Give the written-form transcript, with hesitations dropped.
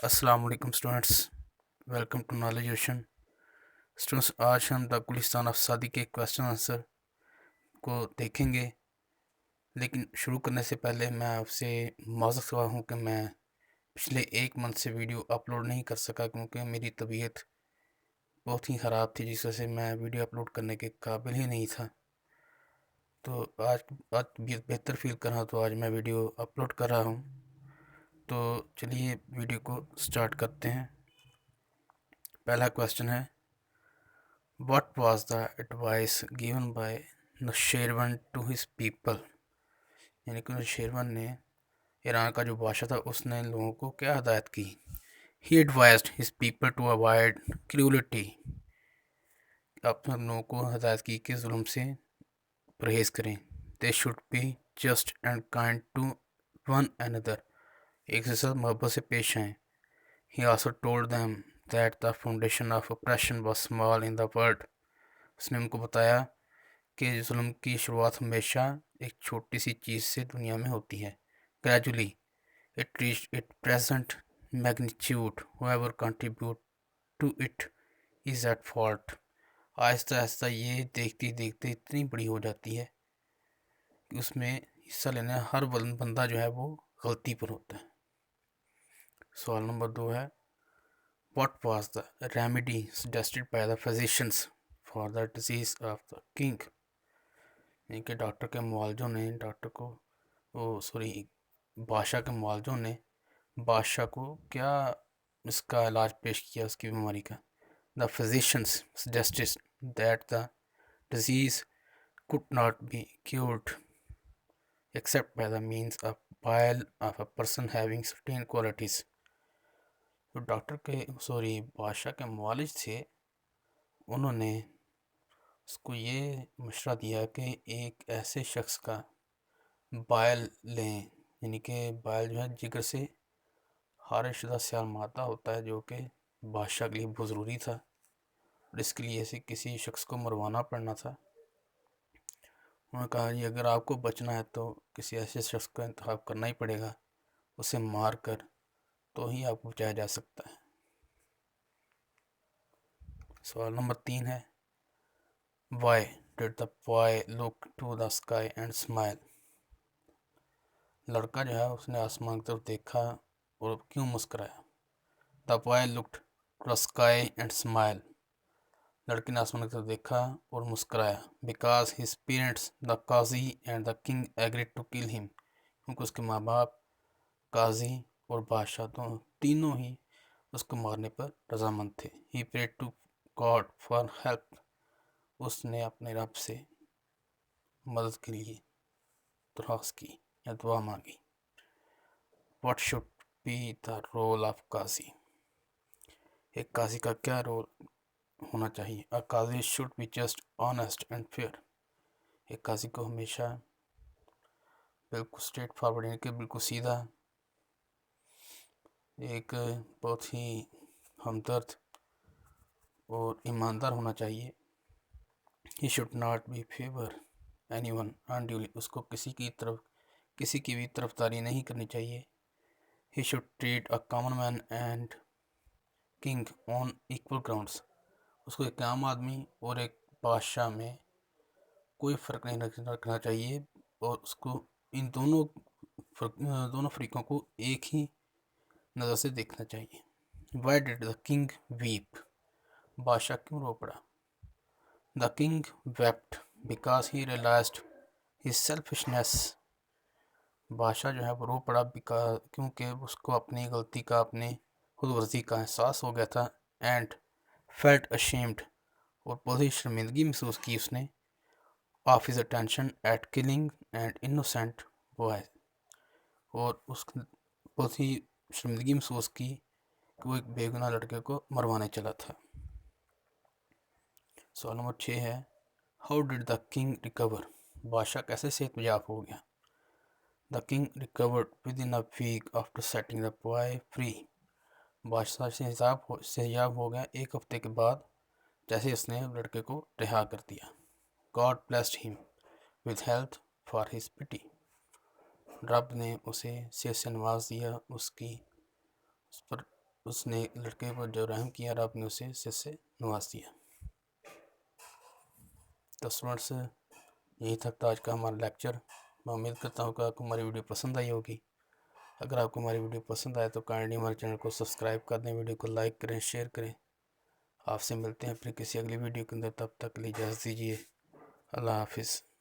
अस्सलाम वालेकुम students, welcome to Knowledge Ocean. Students, आज हम द गुलिस्तान अफसादी के क्वेश्चन आंसर को देखेंगे, लेकिन शुरू करने से पहले मैं आपसे माज़रत ख्वाह हूँ कि मैं पिछले एक मंथ से वीडियो अपलोड नहीं कर सका क्योंकि मेरी तबीयत बहुत ही ख़राब थी, जिस वजह से मैं वीडियो अपलोड करने के काबिल ही नहीं था। तो आज आज तबीयत बेहतर फील कर रहा हूँ, तो आज मैं वीडियो अपलोड कर रहा हूँ। तो चलिए वीडियो को स्टार्ट करते हैं। पहला क्वेश्चन है, What was the advice given by Nushirwan to his people? यानी कि नुशेरवन ने, ईरान का जो बादशाह था, उसने लोगों को क्या हदायत की? He advised his people to avoid cruelty. अपने लोगों को हदायत की कि जुल्म से परहेज करें। They should be just and kind to one another. एक से साथ मोहब्बत से पेश आएं। He also told them that the foundation of oppression was small in the world. उसने उनको बताया कि जुल्म की शुरुआत हमेशा एक छोटी सी चीज़ से दुनिया में होती है। Gradually it reach it present magnitude, whoever contribute to it is at fault. Aahista Aahista ये देखते देखते इतनी बड़ी हो जाती है कि उसमें हिस्सा लेने हर बंदा जो है वो गलती पर होता है। सवाल नंबर 2 है, What was the remedy suggested by the physicians for the disease of the king? यानी कि डॉक्टर के मुआलजों ने बादशाह के मुआलजों ने बादशाह को क्या इसका इलाज पेश किया उसकी बीमारी का? The physicians suggested that the disease could not be cured except by the means of bile of a person having certain qualities. तो बादशाह के मुआलिज थे, उन्होंने उसको ये मशवरा दिया कि एक ऐसे शख्स का बायल लें, यानी कि बायल जो है जिगर से खारिज शुदा सियाल मादा होता है, जो कि बादशाह के लिए बहुत ज़रूरी था और इसके लिए ऐसे किसी शख्स को मरवाना पड़ना था। उन्होंने कहा कि अगर आपको बचना है तो किसी ऐसे शख्स का इंतखाब करना ही पड़ेगा, उसे मार कर तो ही आपको बचाया जा सकता है। सवाल नंबर 3 है, Why did the boy look to the sky and smile? लड़का जो है उसने आसमान की तरफ देखा और क्यों मुस्कुराया? The boy looked to the sky and smiled. लड़के ने आसमान की तरफ देखा और मुस्कुराया। Because his parents, the Qazi and the king agreed to kill him. क्योंकि उसके माँ बाप, काजी और बादशाह तीनों ही उसको मारने पर रजामंद थे। He prayed to God for help. उसने अपने रब से मदद के लिए दरख्वास्त की या दुआ मांगी। What should be the role of काजी? एक काजी का क्या रोल होना चाहिए? A Qazi should be just, honest and fair. एक काजी को हमेशा बिल्कुल स्ट्रेट फॉरवर्ड, यानी कि बिल्कुल सीधा, एक बहुत ही हमदर्द और ईमानदार होना चाहिए। He should not be favor anyone unduly. उसको किसी की भी तरफदारी नहीं करनी चाहिए। He should treat a common man and king on equal grounds. उसको एक आम आदमी और एक बादशाह में कोई फ़र्क नहीं रखना चाहिए और उसको इन दोनों फरीकों को एक ही नज़र से देखना चाहिए। Why did the king weep? बादशाह क्यों रो पड़ा? The king wept because he realized his selfishness. बादशाह जो है वो रो पड़ा क्योंकि उसको अपनी गलती का, अपनी खुदगर्जी का एहसास हो गया था। And felt ashamed, और बहुत ही शर्मिंदगी महसूस की उसने, of his attention at killing an innocent boy. और उस बहुत ही शर्मिंदगी महसूस की कि वो एक बेगुनाह लड़के को मरवाने चला था। सवाल नंबर 6 है, how did the king recover? बादशाह कैसे सेहतयाब हो गया? The king recovered within a week after setting the boy free. बादशाह सेहतयाब हो गया एक हफ्ते के बाद जैसे उसने लड़के को रिहा कर दिया। God blessed him with health for his piety. रब ने उसे सेहत से नवाज दिया उस पर اس نے لڑکے پر جو رحم کیا اور آپ نے اسے سے نواز دیا۔ تو اسٹوڈنٹس، یہی تک آج کا ہمارا لیکچر۔ میں امید کرتا ہوں کہ آپ کو ہماری ویڈیو پسند آئی ہوگی۔ اگر آپ کو ہماری ویڈیو پسند آئے تو کائنڈلی ہمارے چینل کو سبسکرائب کر دیں، ویڈیو کو لائک کریں، شیئر کریں۔ آپ سے ملتے ہیں پھر کسی اگلی ویڈیو کے اندر، تب تک کے لیے اجازت دیجیے۔ اللہ حافظ۔